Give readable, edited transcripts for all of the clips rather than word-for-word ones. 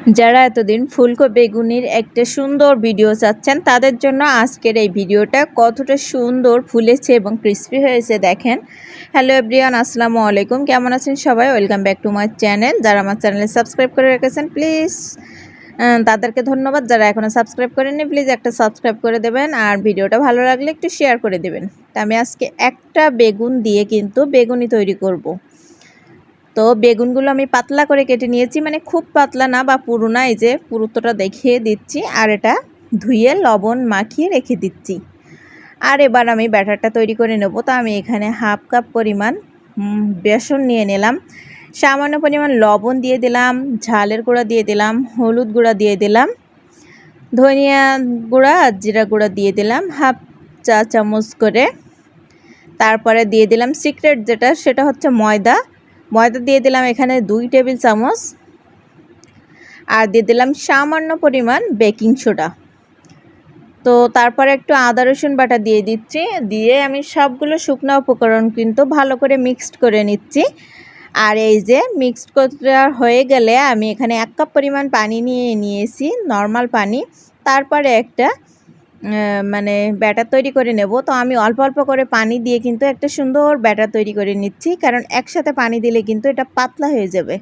যারা এতদিন ফুলকপি বেগুনির একটা সুন্দর ভিডিও চাচ্ছেন তাদের জন্য আজকের এই ভিডিওটা কতটা সুন্দর ফুলেছে এবং ক্রিস্পি হয়েছে দেখেন। হ্যালো এভরিওয়ান, আসসালামু আলাইকুম। কেমন আছেন সবাই? Welcome back to my channel. যারা আমার চ্যানেলে সাবস্ক্রাইব করে রেখেছেন প্লিজ তাদেরকে ধন্যবাদ। যারা এখনও সাবস্ক্রাইব করেননি প্লিজ একটা সাবস্ক্রাইব করে দেবেন, আর ভিডিওটা ভালো লাগলে একটু শেয়ার করে দেবেন। তা আমি আজকে একটা বেগুন দিয়ে কিন্তু বেগুনি তৈরি করব। তো বেগুনগুলো আমি পাতলা করে কেটে নিয়েছি, মানে খুব পাতলা না বা পুরো না, এই যে পুরোটা দেখিয়ে দিচ্ছি। আর এটা ধুয়ে লবণ মাখিয়ে রেখে দিচ্ছি। আর এবার আমি ব্যাটারটা তৈরি করে নেব। তো আমি এখানে হাফ কাপ পরিমাণ বেসন নিয়ে নিলাম, সামান্য পরিমাণ লবণ দিয়ে দিলাম, ঝালের গুঁড়া দিয়ে দিলাম, হলুদ গুঁড়া দিয়ে দিলাম, ধনিয়া গুঁড়া আর জিরা গুঁড়া দিয়ে দিলাম হাফ চা চামচ করে। তারপরে দিয়ে দিলাম সিক্রেট যেটা, সেটা হচ্ছে ময়দা দিয়ে দিলাম এখানে 2 টেবিল চামচ। আর দিয়ে দিলাম সামান্য পরিমাণ বেকিং সোডা। তো তারপরে একটু আদা রসুন বাটা দিয়ে দিচ্ছি। দিয়ে আমি সবগুলো শুকনো উপকরণ কিন্তু ভালো করে মিক্সড করে নিচ্ছি। আর এই যে মিক্সড করা হয়ে গেলে আমি এখানে 1 কাপ পরিমাণ পানি নিয়েছি, নর্মাল পানি। তারপরে একটা মানে ব্যাটার তৈরি করে নেব। তো আমি অল্প অল্প করে পানি দিয়ে কিন্তু একটা সুন্দর ব্যাটার তৈরি করে নিচ্ছি, কারণ একসাথে পানি দিলে কিন্তু এটা পাতলা হয়ে যাবে।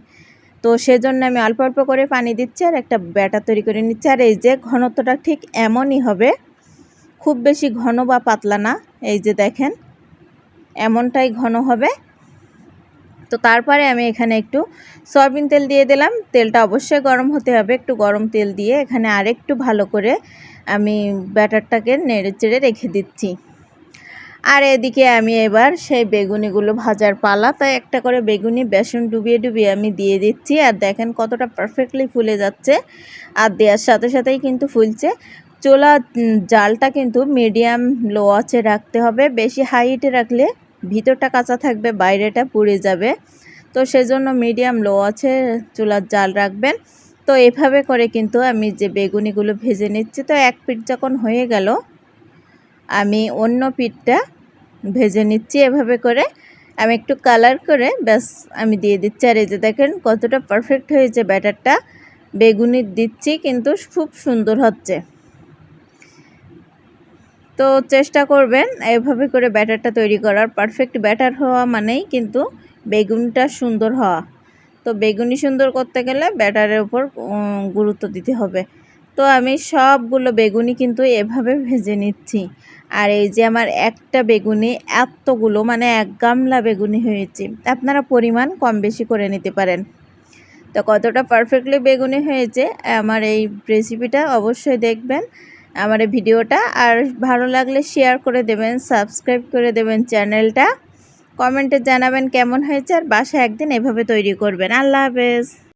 তো সেজন্য আমি অল্প অল্প করে পানি দিচ্ছি আর একটা ব্যাটার তৈরি করে নিচ্ছি। আর এই যে ঘনত্বটা ঠিক এমনই হবে, খুব বেশি ঘন বা পাতলা না, এই যে দেখেন এমনটাই ঘন হবে। তো তারপরে আমি এখানে একটু সয়াবিন তেল দিয়ে দিলাম। তেলটা অবশ্যই গরম হতে হবে, একটু গরম তেল দিয়ে এখানে আরেকটু ভালো করে আমি ব্যাটারটাকে নেড়ে চেড়ে রেখে দিচ্ছি। আর এদিকে আমি এবার সেই বেগুনিগুলো ভাজার পালা। তাই একটা করে বেগুনি বেসন ডুবিয়ে ডুবিয়ে আমি দিয়ে দিচ্ছি। আর দেখেন কতটা পারফেক্টলি ফুলে যাচ্ছে, আর দেওয়ার সাথে সাথেই কিন্তু ফুলছে। চুলা জালটা কিন্তু মিডিয়াম লো আঁচে রাখতে হবে, বেশি হাই হিটে রাখলে ভিতরটা কাঁচা থাকবে, বাইরেটা পুড়ে যাবে। তো সেজন্য মিডিয়াম লো আঁচে চুলার জাল রাখবেন। তো এভাবে করে কিন্তু আমি যে বেগুনিগুলো ভেজে নিচ্ছি। তো এক পিঠ যখন হয়ে গেল আমি অন্য পিঠটা ভেজে নিচ্ছি। এভাবে করে আমি একটু কালার করে ব্যাস আমি দিয়ে দিচ্ছি। আর এই যে দেখেন কতটা পারফেক্ট হয়েছে ব্যাটারটা, বেগুনি দিচ্ছি কিন্তু খুব সুন্দর হচ্ছে। তো চেষ্টা করবেন এভাবে করে ব্যাটারটা তৈরি করার। পারফেক্ট ব্যাটার হওয়া মানেই কিন্তু বেগুনটা সুন্দর হওয়া। তো বেগুনি সুন্দর করতে গেলে ব্যাটারের উপর গুরুত্ব দিতে হবে। তো আমি সবগুলো বেগুনি কিন্তু এভাবে ভেজে নিচ্ছি। আর এই যে আমার একটা বেগুনি এতগুলো, মানে 1 গামলা বেগুনি হয়েছে। আপনারা পরিমাণ কম বেশি করে নিতে পারেন। তো কতটা পারফেক্টলি বেগুনি হয়েছে আমার এই রেসিপিটা অবশ্যই দেখবেন আমার এই ভিডিওটা। আর ভালো লাগলে শেয়ার করে দেবেন, সাবস্ক্রাইব করে দেবেন চ্যানেলটা, কমেন্টে জানাবেন কেমন হয়েছে। আর বাসায় একদিন এভাবে তৈরি করবেন। আল্লাহ হাফেজ।